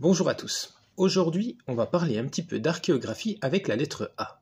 Bonjour à tous. Aujourd'hui, on va parler un petit peu d'archéographie avec la lettre A.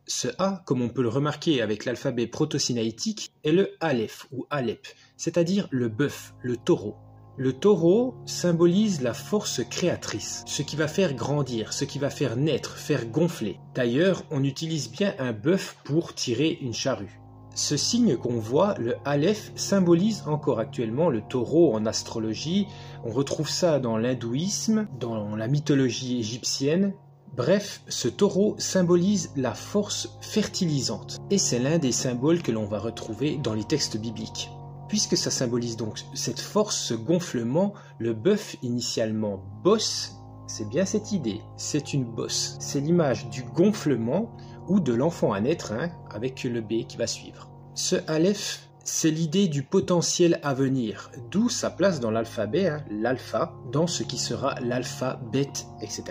Ce A, comme on peut le remarquer avec l'alphabet proto-sinaïtique, est le Aleph ou Alep, c'est-à-dire le bœuf, le taureau. Le taureau symbolise la force créatrice, ce qui va faire grandir, ce qui va faire naître, faire gonfler. D'ailleurs, on utilise bien un bœuf pour tirer une charrue. Ce signe qu'on voit, le Aleph, symbolise encore actuellement le taureau en astrologie. On retrouve ça dans l'hindouisme, dans la mythologie égyptienne. Bref, ce taureau symbolise la force fertilisante. Et c'est l'un des symboles que l'on va retrouver dans les textes bibliques. Puisque ça symbolise donc cette force, ce gonflement, le bœuf initialement bosse, c'est bien cette idée, c'est une bosse. C'est l'image du gonflement ou de l'enfant à naître, avec le B qui va suivre. Ce Aleph, c'est l'idée du potentiel à venir, d'où sa place dans l'alphabet, l'alpha, dans ce qui sera l'alphabet, etc.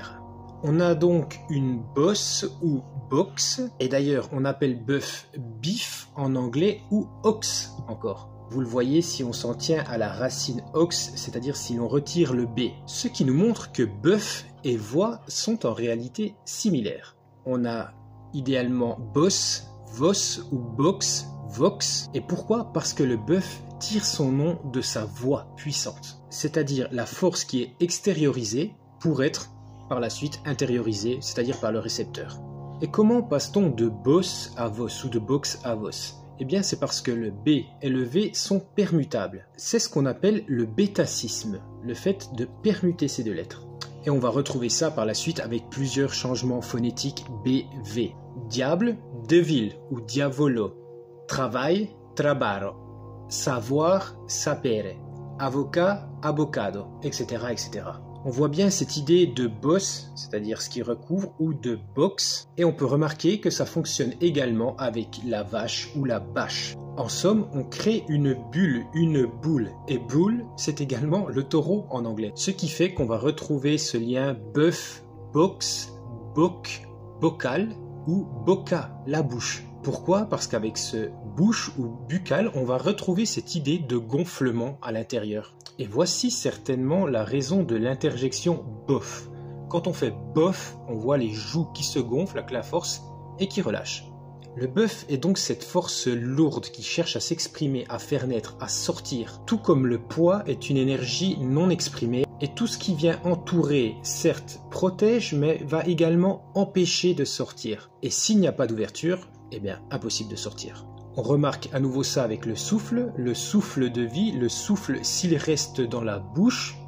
On a donc une bosse ou box, et d'ailleurs on appelle bœuf beef en anglais ou ox encore. Vous le voyez si on s'en tient à la racine ox, c'est-à-dire si l'on retire le B. Ce qui nous montre que bœuf et voix sont en réalité similaires. On a idéalement boss, vos ou box, vox. Et pourquoi? Parce que le bœuf tire son nom de sa voix puissante, c'est-à-dire la force qui est extériorisée pour être par la suite intériorisée, c'est-à-dire par le récepteur. Et comment passe-t-on de boss à vos ou de box à vos? Eh bien, c'est parce que le B et le V sont permutables. C'est ce qu'on appelle le bétacisme, le fait de permuter ces deux lettres. Et on va retrouver ça par la suite avec plusieurs changements phonétiques B-V. Diable, devil ou diavolo. Travail, trabalho. Savoir, sapere. Avocat, avocado, etc., etc. On voit bien cette idée de boss, c'est-à-dire ce qui recouvre, ou de box, et on peut remarquer que ça fonctionne également avec la vache ou la bâche. En somme, on crée une bulle, une boule, et boule, c'est également le taureau en anglais. Ce qui fait qu'on va retrouver ce lien bœuf, box, boc, bocal ou boca, la bouche. Pourquoi? Parce qu'avec ce bouche ou buccal, on va retrouver cette idée de gonflement à l'intérieur. Et voici certainement la raison de l'interjection bof. Quand on fait bof, on voit les joues qui se gonflent avec la force et qui relâchent. Le bœuf est donc cette force lourde qui cherche à s'exprimer, à faire naître, à sortir. Tout comme le poids est une énergie non exprimée et tout ce qui vient entourer, certes, protège, mais va également empêcher de sortir. Et s'il n'y a pas d'ouverture, eh bien, impossible de sortir. On remarque à nouveau ça avec le souffle de vie, le souffle s'il reste dans la bouche,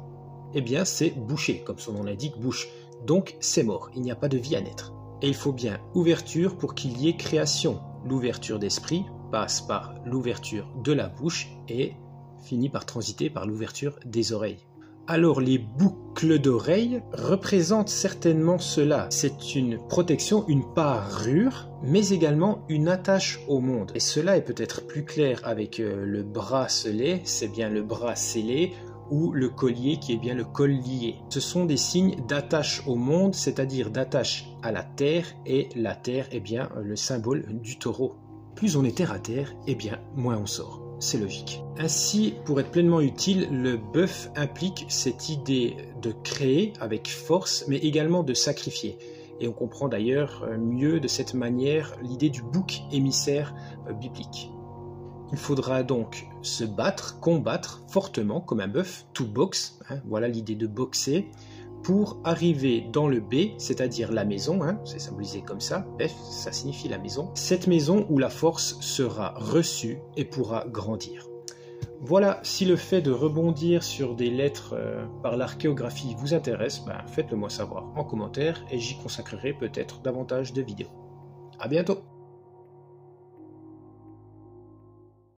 eh bien c'est bouché, comme son nom l'indique, bouche. Donc c'est mort, il n'y a pas de vie à naître. Et il faut bien ouverture pour qu'il y ait création. L'ouverture d'esprit passe par l'ouverture de la bouche et finit par transiter par l'ouverture des oreilles. Alors les boucles d'oreilles représentent certainement cela. C'est une protection, une parure, mais également une attache au monde. Et cela est peut-être plus clair avec le bracelet, c'est bien le bracelet, ou le collier qui est bien le collier. Ce sont des signes d'attache au monde, c'est-à-dire d'attache à la terre, et la terre est bien le symbole du taureau. Plus on est terre à terre, eh bien moins on sort. C'est logique. Ainsi, pour être pleinement utile, le bœuf implique cette idée de créer avec force, mais également de sacrifier. Et on comprend d'ailleurs mieux de cette manière l'idée du bouc émissaire biblique. Il faudra donc se battre, combattre fortement comme un bœuf, to box, voilà l'idée de boxer, pour arriver dans le B, c'est-à-dire la maison, c'est symbolisé comme ça, F, ça signifie la maison, cette maison où la force sera reçue et pourra grandir. Voilà, si le fait de rebondir sur des lettres par l'archéographie vous intéresse, faites-le moi savoir en commentaire et j'y consacrerai peut-être davantage de vidéos. À bientôt!